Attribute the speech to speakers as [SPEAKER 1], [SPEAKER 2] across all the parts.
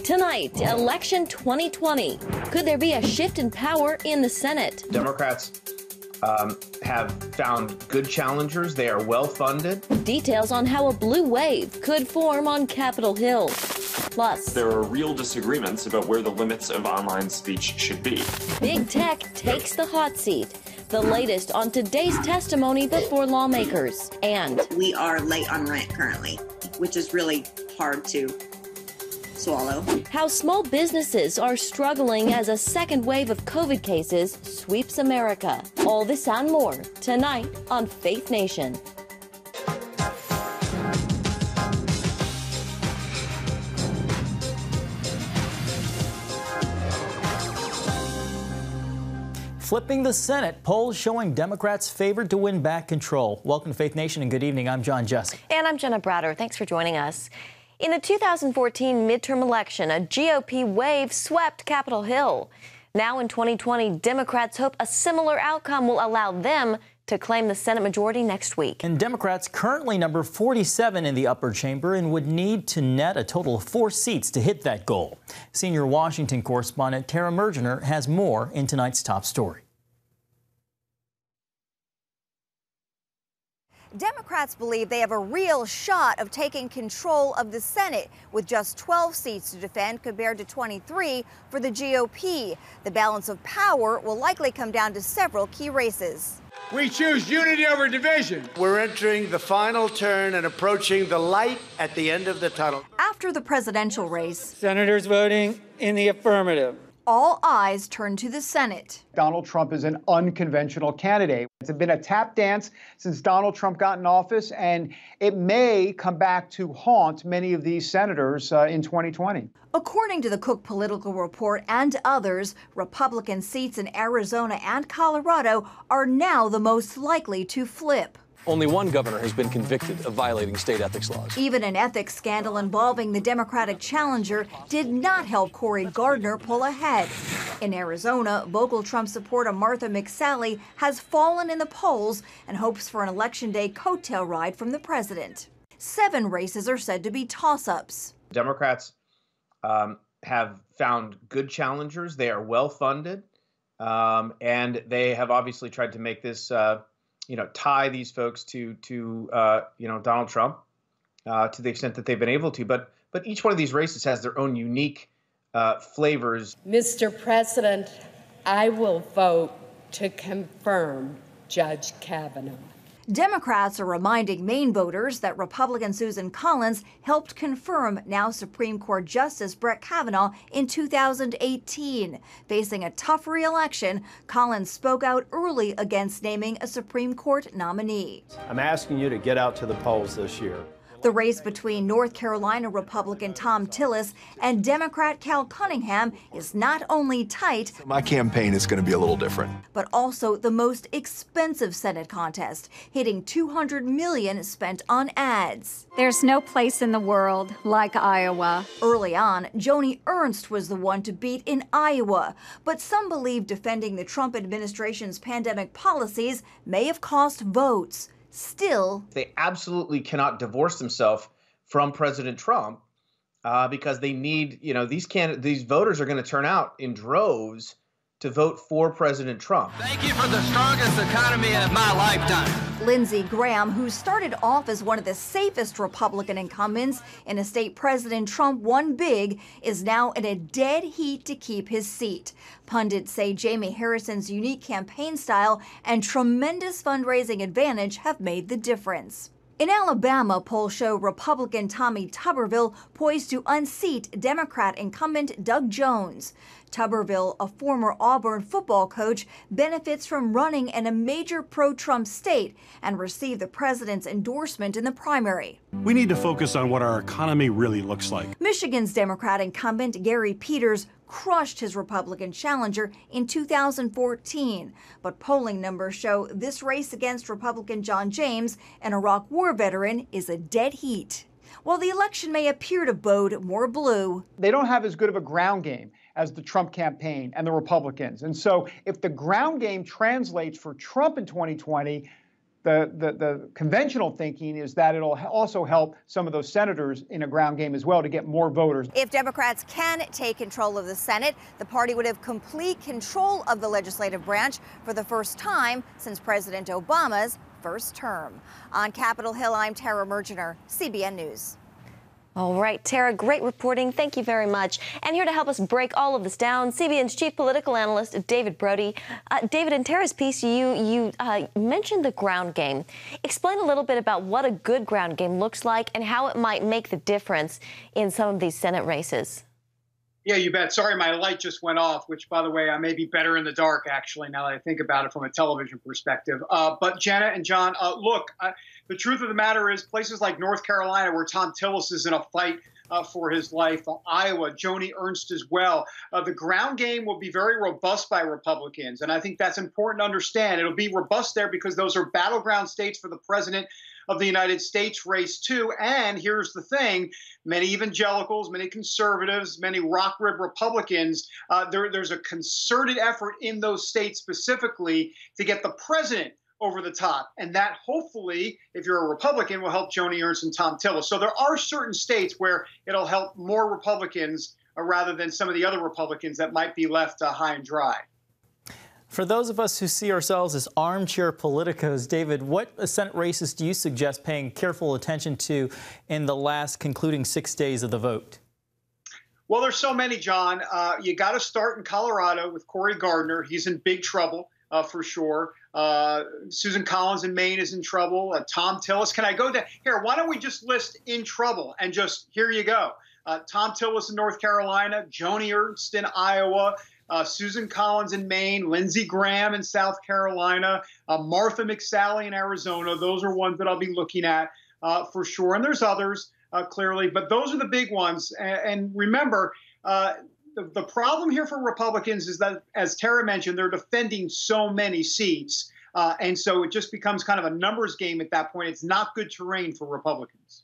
[SPEAKER 1] Tonight, election 2020. Could there be a shift in power in the Senate?
[SPEAKER 2] Democrats have found good challengers. They are well funded.
[SPEAKER 1] Details on how a blue wave could form on Capitol Hill. Plus,
[SPEAKER 3] there are real disagreements about where the limits of online speech should be.
[SPEAKER 1] Big Tech takes the hot seat. The latest on today's testimony before lawmakers. And
[SPEAKER 4] we are late on rent currently, which is really hard to swallow.
[SPEAKER 1] How small businesses are struggling as a second wave of COVID cases sweeps America. All this and more tonight on Faith Nation.
[SPEAKER 5] Flipping the Senate, polls showing Democrats favored to win back control. Welcome to Faith Nation and good evening. I'm John Jessup.
[SPEAKER 1] And I'm Jenna Bratter. Thanks for joining us. In the 2014 midterm election, a GOP wave swept Capitol Hill. Now in 2020, Democrats hope a similar outcome will allow them to claim the Senate majority next week.
[SPEAKER 5] And Democrats currently number 47 in the upper chamber and would need to net a total of 4 seats to hit that goal. Senior Washington correspondent Tara Mergener has more in tonight's top story.
[SPEAKER 6] Democrats believe they have a real shot of taking control of the Senate with just 12 seats to defend compared to 23 for the GOP. The balance of power will likely come down to several key races.
[SPEAKER 7] We choose unity over division.
[SPEAKER 8] We're entering the final turn and approaching the light at the end of the tunnel.
[SPEAKER 6] After the presidential race,
[SPEAKER 7] senators voting in the affirmative.
[SPEAKER 6] All eyes turn to the Senate.
[SPEAKER 9] Donald Trump is an unconventional candidate. It's been a tap dance since Donald Trump got in office, and it may come back to haunt many of these senators in 2020.
[SPEAKER 6] According to the Cook Political Report and others, Republican seats in Arizona and Colorado are now the most likely to flip.
[SPEAKER 10] Only one governor has been convicted of violating state ethics laws.
[SPEAKER 6] Even an ethics scandal involving the Democratic challenger did not help Cory Gardner pull ahead. In Arizona, vocal Trump supporter Martha McSally has fallen in the polls and hopes for an Election Day coattail ride from the president. 7 races are said to be toss-ups.
[SPEAKER 2] Democrats have found good challengers. They are well funded, and they have obviously tried to make this tie these folks to Donald Trump to the extent that they've been able to. But each one of these races has their own unique flavors.
[SPEAKER 11] Mr. President, I will vote to confirm Judge Kavanaugh.
[SPEAKER 6] Democrats are reminding Maine voters that Republican Susan Collins helped confirm now Supreme Court Justice Brett Kavanaugh in 2018. Facing a tough re-election, Collins spoke out early against naming a Supreme Court nominee.
[SPEAKER 12] I'm asking you to get out to the polls this year.
[SPEAKER 6] The race between North Carolina Republican Tom Tillis and Democrat Cal Cunningham is not only tight,
[SPEAKER 13] my campaign is going to be a little different,
[SPEAKER 6] but also the most expensive Senate contest, hitting $200 million spent on ads.
[SPEAKER 14] There's no place in the world like Iowa.
[SPEAKER 6] Early on, Joni Ernst was the one to beat in Iowa, but some believe defending the Trump administration's pandemic policies may have cost votes. Still,
[SPEAKER 2] they absolutely cannot divorce themselves from President Trump because they need, these voters are going to turn out in droves to vote for President Trump.
[SPEAKER 15] Thank you for the strongest economy of my lifetime.
[SPEAKER 6] Lindsey Graham, who started off as one of the safest Republican incumbents in a state President Trump won big, is now in a dead heat to keep his seat. Pundits say Jamie Harrison's unique campaign style and tremendous fundraising advantage have made the difference. In Alabama, polls show Republican Tommy Tuberville poised to unseat Democrat incumbent Doug Jones. Tuberville, a former Auburn football coach, benefits from running in a major pro-Trump state and received the president's endorsement in the primary.
[SPEAKER 16] We need to focus on what our economy really looks like.
[SPEAKER 6] Michigan's Democrat incumbent Gary Peters crushed his Republican challenger in 2014. But polling numbers show this race against Republican John James, an Iraq War veteran, is a dead heat. While the election may appear to bode more blue,
[SPEAKER 9] they don't have as good of a ground game as the Trump campaign and the Republicans. And so if the ground game translates for Trump in 2020, the conventional thinking is that it'll also help some of those senators in a ground game as well to get more voters.
[SPEAKER 6] If Democrats can take control of the Senate, the party would have complete control of the legislative branch for the first time since President Obama's first term. On Capitol Hill, I'm Tara Mergener, CBN News.
[SPEAKER 1] All right, Tara, great reporting. Thank you very much. And here to help us break all of this down, CBN's chief political analyst, David Brody. David, in Tara's piece, you mentioned the ground game. Explain a little bit about what a good ground game looks like and how it might make the difference in some of these Senate races.
[SPEAKER 17] Yeah, you bet. Sorry, my light just went off, which, by the way, I may be better in the dark, actually, now that I think about it from a television perspective. But Jenna and John, look, the truth of the matter is places like North Carolina, where Tom Tillis is in a fight for his life, Iowa, Joni Ernst as well. The ground game will be very robust by Republicans, and I think that's important to understand. It'll be robust there because those are battleground states for the president of the United States race too. And here's the thing, many evangelicals, many conservatives, many rock rib Republicans, there's a concerted effort in those states specifically to get the president over the top. And that hopefully, if you're a Republican, will help Joni Ernst and Tom Tillis. So there are certain states where it'll help more Republicans rather than some of the other Republicans that might be left high and dry.
[SPEAKER 5] For those of us who see ourselves as armchair politicos, David, what Senate races do you suggest paying careful attention to in the last concluding 6 days of the vote?
[SPEAKER 17] Well, there's so many, John. You got to start in Colorado with Cory Gardner. He's in big trouble for sure. Susan Collins in Maine is in trouble. Tom Tillis. Can I go down here? Why don't we just list in trouble and just here you go. Tom Tillis in North Carolina, Joni Ernst in Iowa, Susan Collins in Maine, Lindsey Graham in South Carolina, Martha McSally in Arizona. Those are ones that I'll be looking at for sure. And there's others, clearly, but those are the big ones. And remember, the problem here for Republicans is that, as Tara mentioned, they're defending so many seats. And so it just becomes kind of a numbers game at that point. It's not good terrain for Republicans.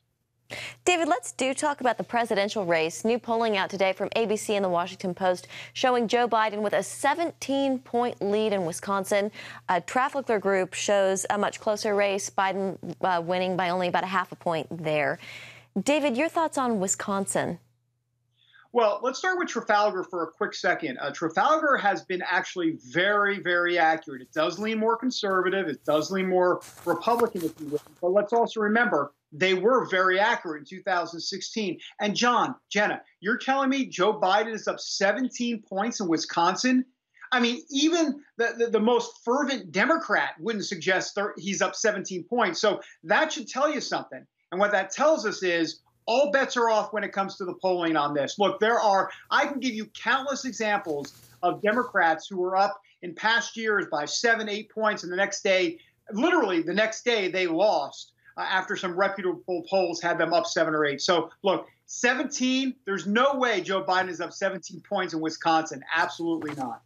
[SPEAKER 1] David, let's talk about the presidential race. New polling out today from ABC and the Washington Post showing Joe Biden with a 17-point lead in Wisconsin. A Trafalgar group shows a much closer race, Biden winning by only about a half a point there. David, your thoughts on Wisconsin?
[SPEAKER 17] Well, let's start with Trafalgar for a quick second. Trafalgar has been actually very, very accurate. It does lean more conservative. It does lean more Republican, if you will. But let's also remember, they were very accurate in 2016. And John, Jenna, you're telling me Joe Biden is up 17 points in Wisconsin? I mean, even the most fervent Democrat wouldn't suggest he's up 17 points. So that should tell you something. And what that tells us is all bets are off when it comes to the polling on this. Look, I can give you countless examples of Democrats who were up in past years by 7, 8 points, and the next day, literally the next day, they lost after some reputable polls had them up 7 or 8. So look, 17, there's no way Joe Biden is up 17 points in Wisconsin. Absolutely not.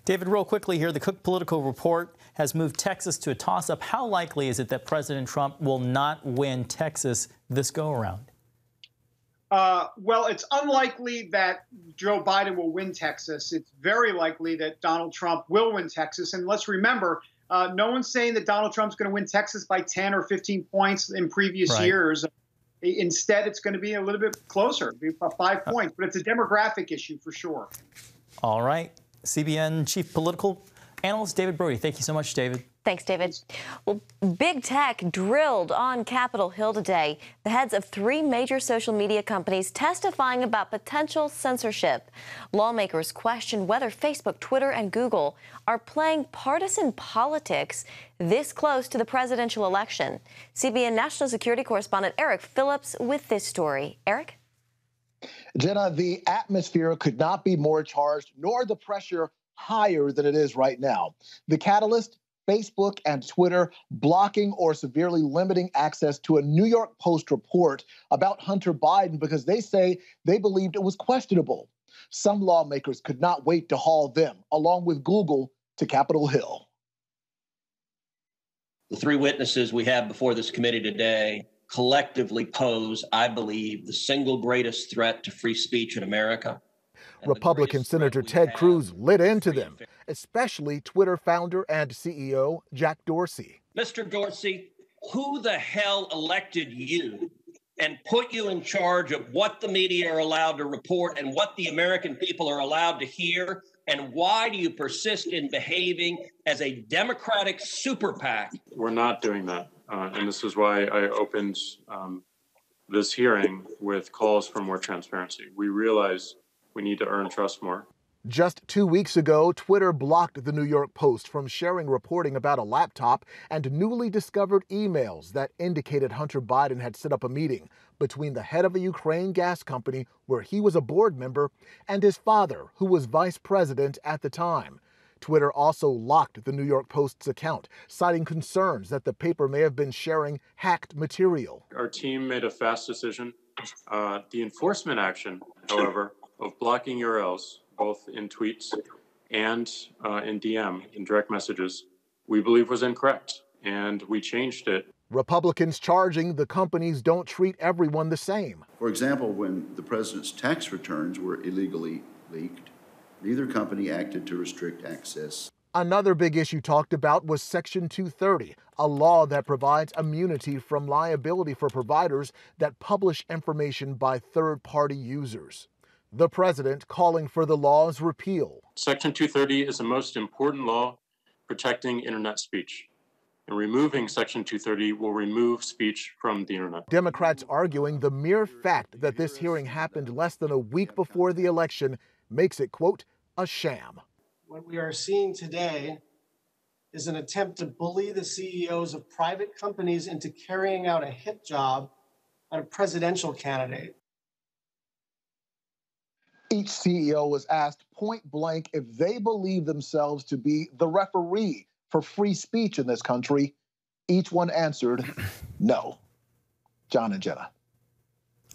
[SPEAKER 5] David, real quickly here, the Cook Political Report has moved Texas to a toss-up. How likely is it that President Trump will not win Texas this go-around?
[SPEAKER 17] Well, it's unlikely that Joe Biden will win Texas. It's very likely that Donald Trump will win Texas. And let's remember, no one's saying that Donald Trump's going to win Texas by 10 or 15 points in previous years. Instead, it's going to be a little bit closer, 5 points. But it's a demographic issue for sure.
[SPEAKER 5] All right. CBN Chief Political Analyst David Brody. Thank you so much, David.
[SPEAKER 1] Thanks, David. Well, big tech drilled on Capitol Hill today. The heads of 3 major social media companies testifying about potential censorship. Lawmakers questioned whether Facebook, Twitter, and Google are playing partisan politics this close to the presidential election. CBN national security correspondent Eric Phillips with this story. Eric?
[SPEAKER 18] Jenna, the atmosphere could not be more charged, nor the pressure higher than it is right now. The catalyst? Facebook and Twitter blocking or severely limiting access to a New York Post report about Hunter Biden because they say they believed it was questionable. Some lawmakers could not wait to haul them, along with Google, to Capitol Hill.
[SPEAKER 19] The 3 witnesses we have before this committee today collectively pose, I believe, the single greatest threat to free speech in America.
[SPEAKER 20] Republican Senator Ted Cruz lit into them, especially Twitter founder and CEO Jack Dorsey.
[SPEAKER 19] Mr. Dorsey, who the hell elected you and put you in charge of what the media are allowed to report and what the American people are allowed to hear? And why do you persist in behaving as a Democratic super PAC?
[SPEAKER 3] We're not doing that. And this is why I opened this hearing with calls for more transparency. We realize we need to earn trust more.
[SPEAKER 18] Just 2 weeks ago, Twitter blocked the New York Post from sharing reporting about a laptop and newly discovered emails that indicated Hunter Biden had set up a meeting between the head of a Ukraine gas company, where he was a board member, and his father, who was vice president at the time. Twitter also locked the New York Post's account, citing concerns that the paper may have been sharing hacked material.
[SPEAKER 3] Our team made a fast decision. The enforcement action, however, of blocking URLs, both in tweets and in DM, in direct messages, we believe was incorrect, and we changed it.
[SPEAKER 18] Republicans charging the companies don't treat everyone the same.
[SPEAKER 21] For example, when the president's tax returns were illegally leaked, neither company acted to restrict access.
[SPEAKER 18] Another big issue talked about was Section 230, a law that provides immunity from liability for providers that publish information by third-party users. The president calling for the law's repeal.
[SPEAKER 3] Section 230 is the most important law protecting internet speech. And removing Section 230 will remove speech from the internet.
[SPEAKER 18] Democrats arguing the mere fact that this hearing happened less than a week before the election makes it, quote, a sham.
[SPEAKER 22] What we are seeing today is an attempt to bully the CEOs of private companies into carrying out a hit job on a presidential candidate.
[SPEAKER 18] Each CEO was asked point blank if they believe themselves to be the referee for free speech in this country. Each one answered no. John and Jenna.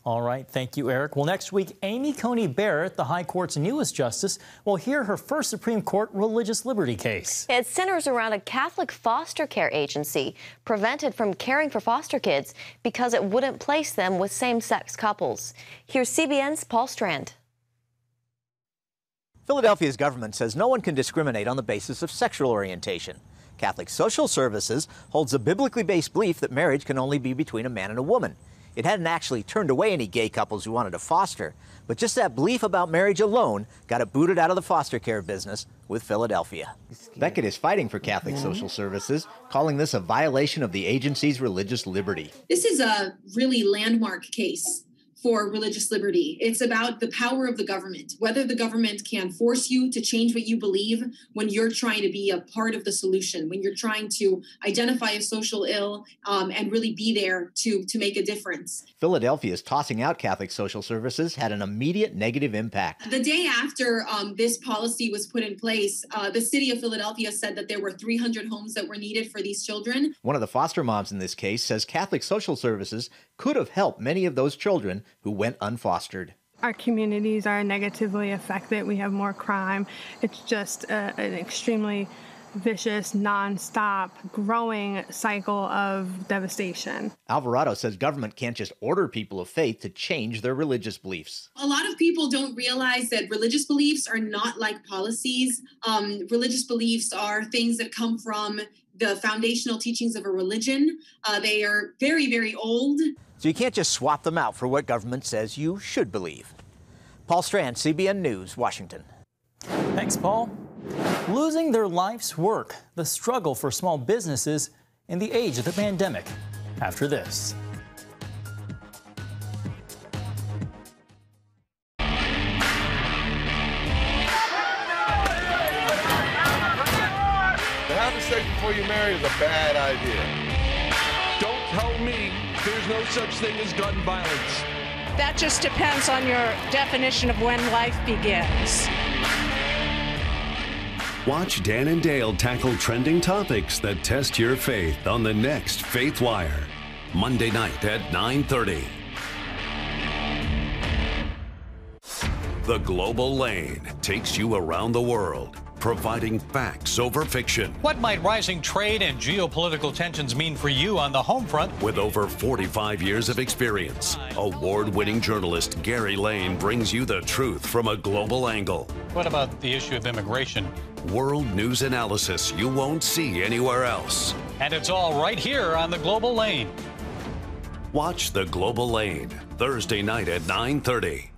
[SPEAKER 5] All right, thank you, Eric. Well, next week, Amy Coney Barrett, the High Court's newest justice, will hear her first Supreme Court religious liberty case.
[SPEAKER 1] It centers around a Catholic foster care agency prevented from caring for foster kids because it wouldn't place them with same-sex couples. Here's CBN's Paul Strand.
[SPEAKER 23] Philadelphia's government says no one can discriminate on the basis of sexual orientation. Catholic Social Services holds a biblically based belief that marriage can only be between a man and a woman. It hadn't actually turned away any gay couples who wanted to foster, but just that belief about marriage alone got it booted out of the foster care business with Philadelphia. Beckett is fighting for Catholic Social Services, calling this a violation of the agency's religious liberty.
[SPEAKER 24] This is a really landmark case for religious liberty. It's about the power of the government, whether the government can force you to change what you believe when you're trying to be a part of the solution, when you're trying to identify a social ill and really be there to make a difference.
[SPEAKER 23] Philadelphia's tossing out Catholic Social Services had an immediate negative impact.
[SPEAKER 24] The day after this policy was put in place, the city of Philadelphia said that there were 300 homes that were needed for these children.
[SPEAKER 23] One of the foster moms in this case says Catholic Social Services could have helped many of those children who went unfostered.
[SPEAKER 25] Our communities are negatively affected. We have more crime. It's just an extremely vicious, nonstop, growing cycle of devastation.
[SPEAKER 23] Alvarado says government can't just order people of faith to change their religious beliefs.
[SPEAKER 24] A lot of people don't realize that religious beliefs are not like policies. Religious beliefs are things that come from the foundational teachings of a religion. They are very, very old.
[SPEAKER 23] So you can't just swap them out for what government says you should believe. Paul Strand, CBN News, Washington.
[SPEAKER 5] Thanks, Paul. Losing their life's work, the struggle for small businesses in the age of the pandemic. After this.
[SPEAKER 26] To have sex before you marry is a bad idea.
[SPEAKER 27] Don't tell me there's no such thing as gun violence.
[SPEAKER 28] That just depends on your definition of when life begins.
[SPEAKER 29] Watch Dan and Dale tackle trending topics that test your faith on the next Faith Wire, Monday night at 9:30. The Global Lane takes you around the world, providing facts over fiction.
[SPEAKER 30] What might rising trade and geopolitical tensions mean for you on the home front?
[SPEAKER 29] With over 45 years of experience, award-winning journalist Gary Lane brings you the truth from a global angle.
[SPEAKER 30] What about the issue of immigration?
[SPEAKER 29] World news analysis you won't see anywhere else.
[SPEAKER 30] And it's all right here on the Global Lane.
[SPEAKER 29] Watch The Global Lane, Thursday night at 9:30.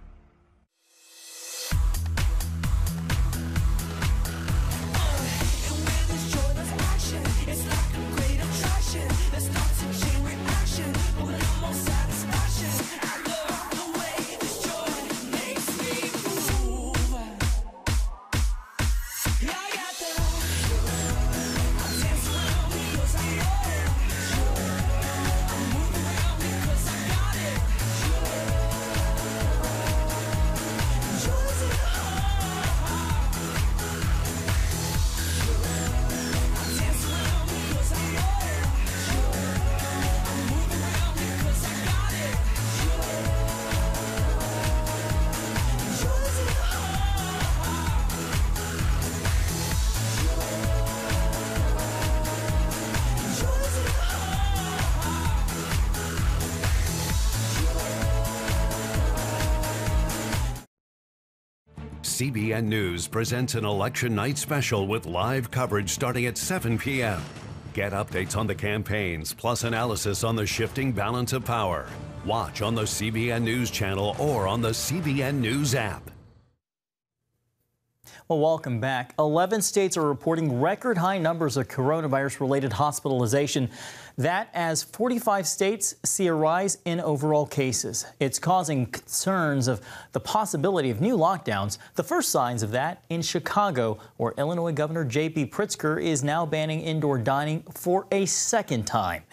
[SPEAKER 29] CBN News presents an election night special with live coverage starting at 7 p.m. Get updates on the campaigns, plus analysis on the shifting balance of power. Watch on the CBN News Channel or on the CBN News app.
[SPEAKER 5] Well, welcome back. 11 states are reporting record high numbers of coronavirus-related hospitalization. That as 45 states see a rise in overall cases. It's causing concerns of the possibility of new lockdowns. The first signs of that in Chicago, where Illinois Governor J.B. Pritzker is now banning indoor dining for a second time.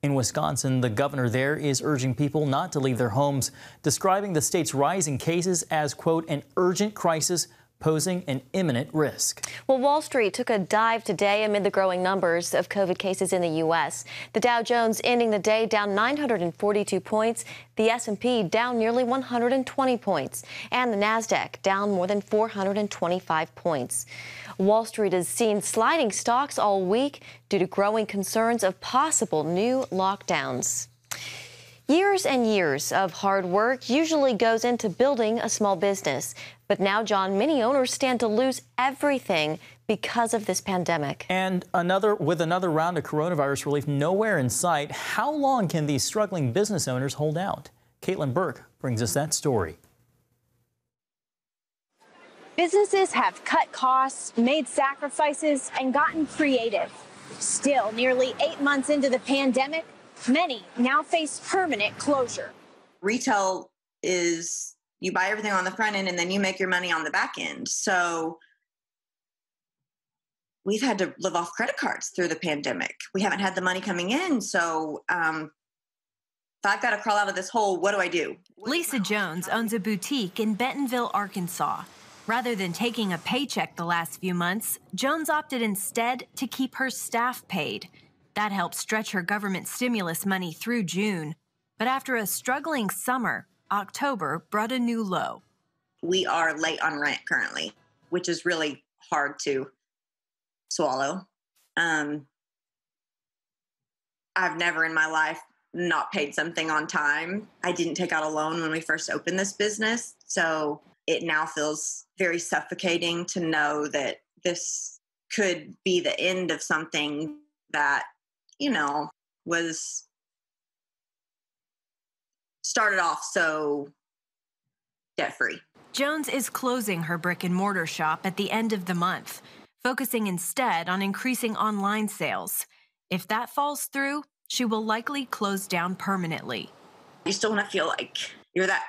[SPEAKER 5] In Wisconsin, the governor there is urging people not to leave their homes, describing the state's rising cases as, quote, an urgent crisis posing an imminent risk.
[SPEAKER 1] Well, Wall Street took a dive today amid the growing numbers of COVID cases in the U.S. The Dow Jones ending the day down 942 points, the S&P down nearly 120 points, and the Nasdaq down more than 425 points. Wall Street has seen sliding stocks all week due to growing concerns of possible new lockdowns. Years and years of hard work usually goes into building a small business. But now, John, many owners stand to lose everything because of this pandemic.
[SPEAKER 5] And with another round of coronavirus relief nowhere in sight, how long can these struggling business owners hold out? Caitlin Burke brings us that story.
[SPEAKER 2] Businesses have cut costs, made sacrifices, and gotten creative. Still, nearly 8 months into the pandemic, many now face permanent closure.
[SPEAKER 4] Retail is you buy everything on the front end and then you make your money on the back end. So we've had to live off credit cards through the pandemic. We haven't had the money coming in. So if I've got to crawl out of this hole, what do I do?
[SPEAKER 7] Lisa Jones owns a boutique in Bentonville, Arkansas. Rather than taking a paycheck the last few months, Jones opted instead to keep her staff paid. That helped stretch her government stimulus money through June. But after a struggling summer, October brought a new low.
[SPEAKER 4] We are late on rent currently, which is really hard to swallow. I've never in my life not paid something on time. I didn't take out a loan when we first opened this business, so it now feels very suffocating to know that this could be the end of something that, was started off so debt-free.
[SPEAKER 7] Jones is closing her brick and mortar shop at the end of the month, focusing instead on increasing online sales. If that falls through, she will likely close down permanently.
[SPEAKER 4] You still want to feel like you're that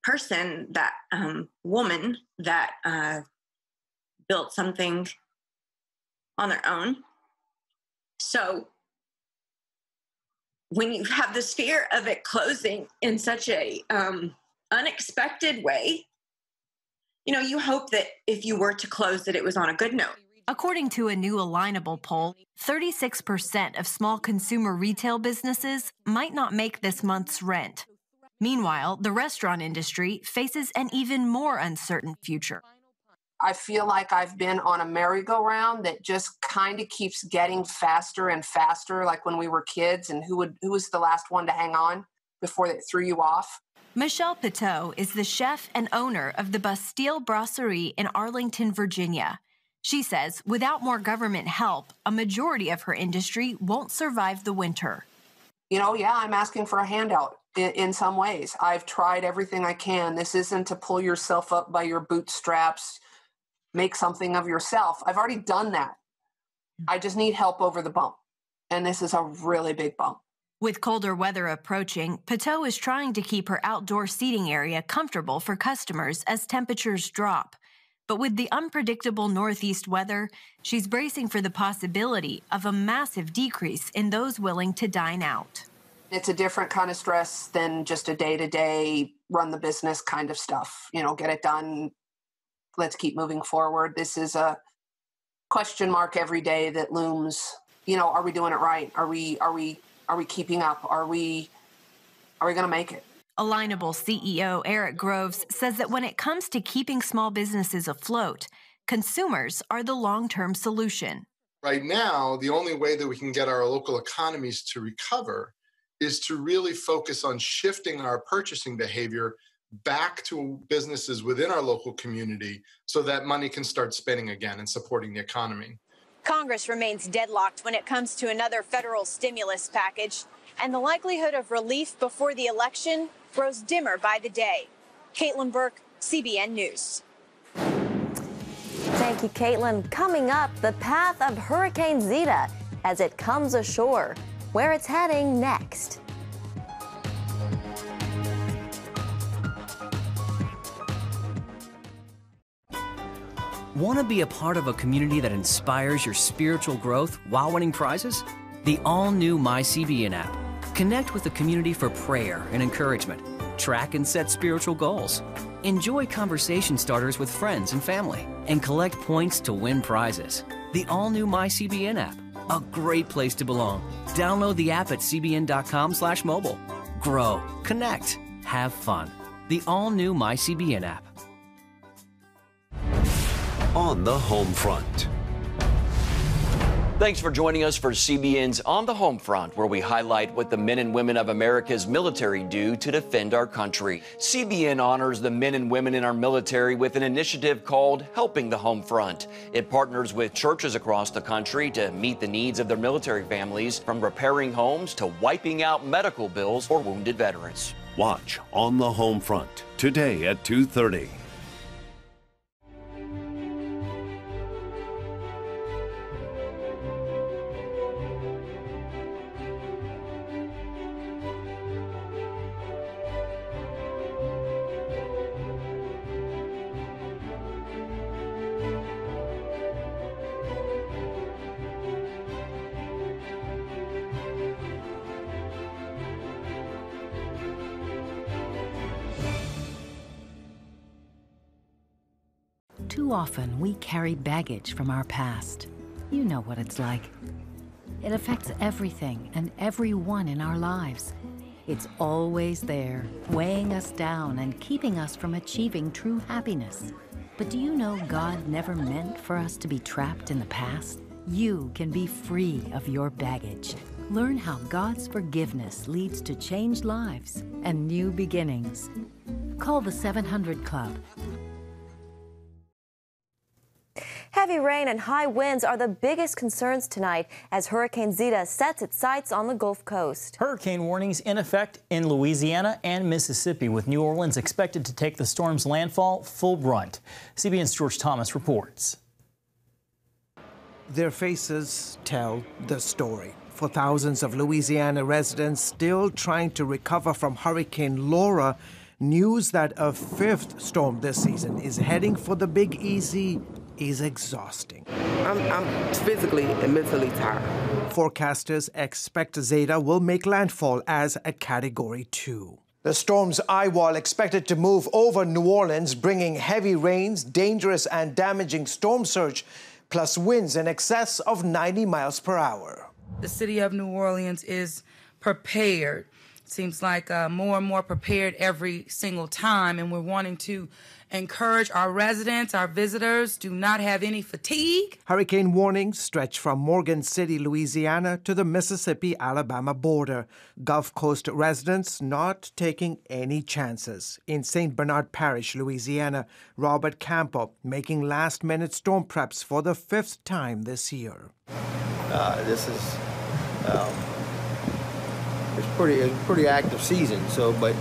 [SPEAKER 4] person, that woman that built something on their own. So when you have this fear of it closing in such a unexpected way, you hope that if you were to close that it was on a good note.
[SPEAKER 7] According to a new Alignable poll, 36% of small consumer retail businesses might not make this month's rent. Meanwhile, the restaurant industry faces an even more uncertain future.
[SPEAKER 28] I feel like I've been on a merry-go-round that just kind of keeps getting faster and faster, like when we were kids, and who was the last one to hang on before it threw you off.
[SPEAKER 7] Michelle Pitot is the chef and owner of the Bastille Brasserie in Arlington, Virginia. She says without more government help, a majority of her industry won't survive the winter.
[SPEAKER 28] You know, yeah, I'm asking for a handout in some ways. I've tried everything I can. This isn't to pull yourself up by your bootstraps, make something of yourself. I've already done that. I just need help over the bump. And this is a really big bump.
[SPEAKER 7] With colder weather approaching, Pateau is trying to keep her outdoor seating area comfortable for customers as temperatures drop. But with the unpredictable northeast weather, she's bracing for the possibility of a massive decrease in those willing to dine out.
[SPEAKER 28] It's a different kind of stress than just a day-to-day run the business kind of stuff. You know, get it done. Let's keep moving forward. This is a question mark every day that looms. You know, are we doing it right? Are we keeping up? Are we going to make it?
[SPEAKER 7] Alignable CEO Eric Groves says that when it comes to keeping small businesses afloat, consumers are the long-term solution.
[SPEAKER 6] Right now, the only way that we can get our local economies to recover is to really focus on shifting our purchasing behavior back to businesses within our local community so that money can start spending again and supporting the economy.
[SPEAKER 2] Congress remains deadlocked when it comes to another federal stimulus package, and the likelihood of relief before the election grows dimmer by the day. Caitlin Burke, CBN News.
[SPEAKER 1] Thank you, Caitlin. Coming up, the path of Hurricane Zeta as it comes ashore. Where it's heading next.
[SPEAKER 8] Want to be a part of a community that inspires your spiritual growth while winning prizes? The all-new MyCBN app. Connect with the community for prayer and encouragement. Track and set spiritual goals. Enjoy conversation starters with friends and family. And collect points to win prizes. The all-new MyCBN app. A great place to belong. Download the app at cbn.com/mobile. Grow, connect, have fun. The all-new MyCBN app.
[SPEAKER 29] On the home front.
[SPEAKER 9] Thanks for joining us for CBN's On the Home Front, where we highlight what the men and women of America's military do to defend our country. CBN honors the men and women in our military with an initiative called Helping the Home Front. It partners with churches across the country to meet the needs of their military families, from repairing homes to wiping out medical bills for wounded veterans.
[SPEAKER 29] Watch On the Home Front today at 2:30.
[SPEAKER 10] Too often, we carry baggage from our past. You know what it's like. It affects everything and everyone in our lives. It's always there, weighing us down and keeping us from achieving true happiness. But do you know God never meant for us to be trapped in the past? You can be free of your baggage. Learn how God's forgiveness leads to changed lives and new beginnings. Call the 700 Club.
[SPEAKER 1] Heavy rain and high winds are the biggest concerns tonight as Hurricane Zeta sets its sights on the Gulf Coast.
[SPEAKER 5] Hurricane warnings in effect in Louisiana and Mississippi, with New Orleans expected to take the storm's landfall full brunt. CBN's George Thomas reports.
[SPEAKER 11] Their faces tell the story. For thousands of Louisiana residents still trying to recover from Hurricane Laura, news that a fifth storm this season is heading for the Big Easy is exhausting.
[SPEAKER 12] I'm physically and mentally tired.
[SPEAKER 11] Forecasters expect Zeta will make landfall as a Category 2. The storm's eye wall expected to move over New Orleans, bringing heavy rains, dangerous and damaging storm surge, plus winds in excess of 90 miles per hour.
[SPEAKER 12] The city of New Orleans is prepared
[SPEAKER 3] Seems like more and more prepared every single time, and we're wanting to encourage our residents, our visitors, do not have any fatigue.
[SPEAKER 11] Hurricane warnings stretch from Morgan City, Louisiana to the Mississippi-Alabama border. Gulf Coast residents not taking any chances. In St. Bernard Parish, Louisiana, Robert Campo making last-minute storm preps for the 5th time this year.
[SPEAKER 13] This is it's pretty active season. So, but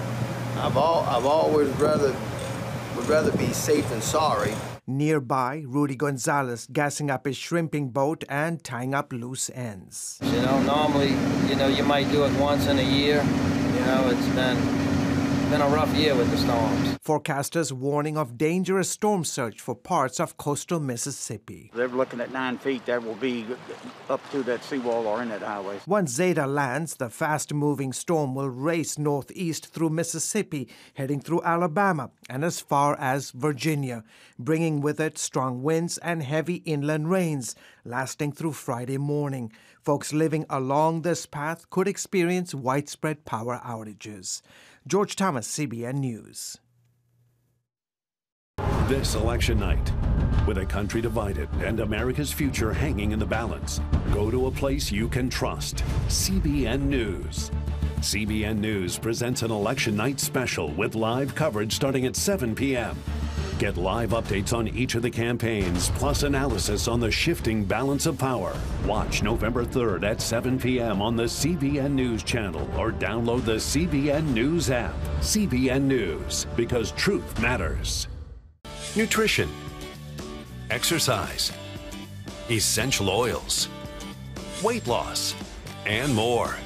[SPEAKER 13] I've always would rather be safe than sorry.
[SPEAKER 11] Nearby, Rudy Gonzalez gassing up his shrimping boat and tying up loose ends.
[SPEAKER 13] You know, normally, you might do it once in a year. It's been a rough year with the storms.
[SPEAKER 11] Forecasters warning of dangerous storm surge for parts of coastal Mississippi.
[SPEAKER 14] They're looking at 9 feet that will be up to that seawall or in that highway.
[SPEAKER 11] Once Zeta lands, the fast-moving storm will race northeast through Mississippi, heading through Alabama and as far as Virginia, bringing with it strong winds and heavy inland rains, lasting through Friday morning. Folks living along this path could experience widespread power outages. George Thomas, CBN News.
[SPEAKER 29] This election night, with a country divided and America's future hanging in the balance, go to a place you can trust. CBN News. CBN News presents an election night special with live coverage starting at 7 p.m. Get live updates on each of the campaigns, plus analysis on the shifting balance of power. Watch November 3rd at 7 p.m. on the CBN News Channel or download the CBN News app. CBN News, because truth matters. Nutrition, exercise, essential oils, weight loss, and more.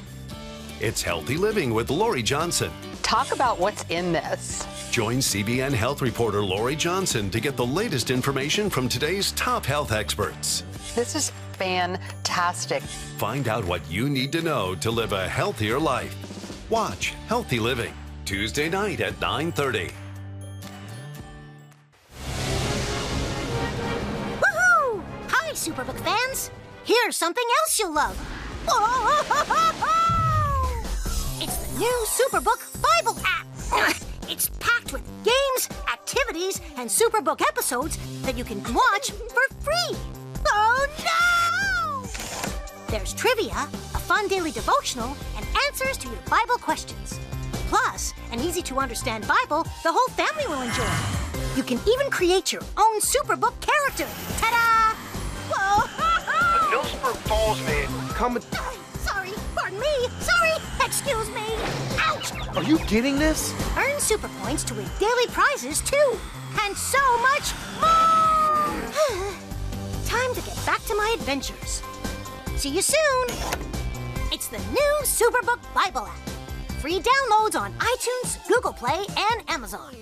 [SPEAKER 29] It's Healthy Living with Lori Johnson.
[SPEAKER 15] Talk about what's in this.
[SPEAKER 29] Join CBN health reporter Lori Johnson to get the latest information from today's top health experts.
[SPEAKER 15] This is fantastic.
[SPEAKER 29] Find out what you need to know to live a healthier life. Watch Healthy Living, Tuesday night at 9:30.
[SPEAKER 16] Woohoo! Hi, Superbook fans. Here's something else you'll love. It's the new Superbook Bible app. It's packed with games, activities, and Superbook episodes that you can watch for free. Oh, no! There's trivia, a fun daily devotional, and answers to your Bible questions. Plus, an easy-to-understand Bible the whole family will enjoy. You can even create your own Superbook character. Ta-da! Whoa!
[SPEAKER 17] The Millsburg Falls man coming...
[SPEAKER 16] Sorry, pardon me. Sorry, excuse me. Ouch!
[SPEAKER 17] Are you getting this?
[SPEAKER 16] Earn super points to win daily prizes, too. And so much more! Time to get back to my adventures. See you soon. It's the new Superbook Bible app. Free downloads on iTunes, Google Play, and Amazon.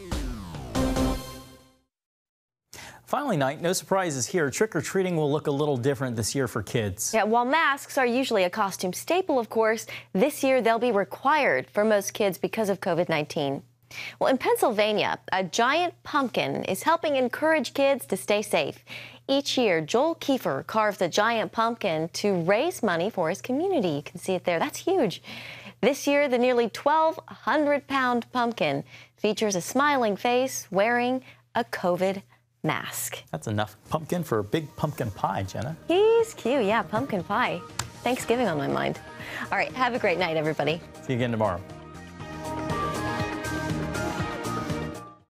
[SPEAKER 5] Finally, night, no surprises here. Trick-or-treating will look a little different this year for kids.
[SPEAKER 1] Yeah, while masks are usually a costume staple, of course, this year they'll be required for most kids because of COVID-19. Well, in Pennsylvania, a giant pumpkin is helping encourage kids to stay safe. Each year, Joel Kiefer carves a giant pumpkin to raise money for his community. You can see it there. That's huge. This year, the nearly 1,200-pound pumpkin features a smiling face wearing a COVID mask.
[SPEAKER 5] That's enough pumpkin for a big pumpkin pie, Jenna.
[SPEAKER 1] He's cute. Yeah, pumpkin pie. Thanksgiving on my mind. All right, have a great night, everybody.
[SPEAKER 5] See you again tomorrow.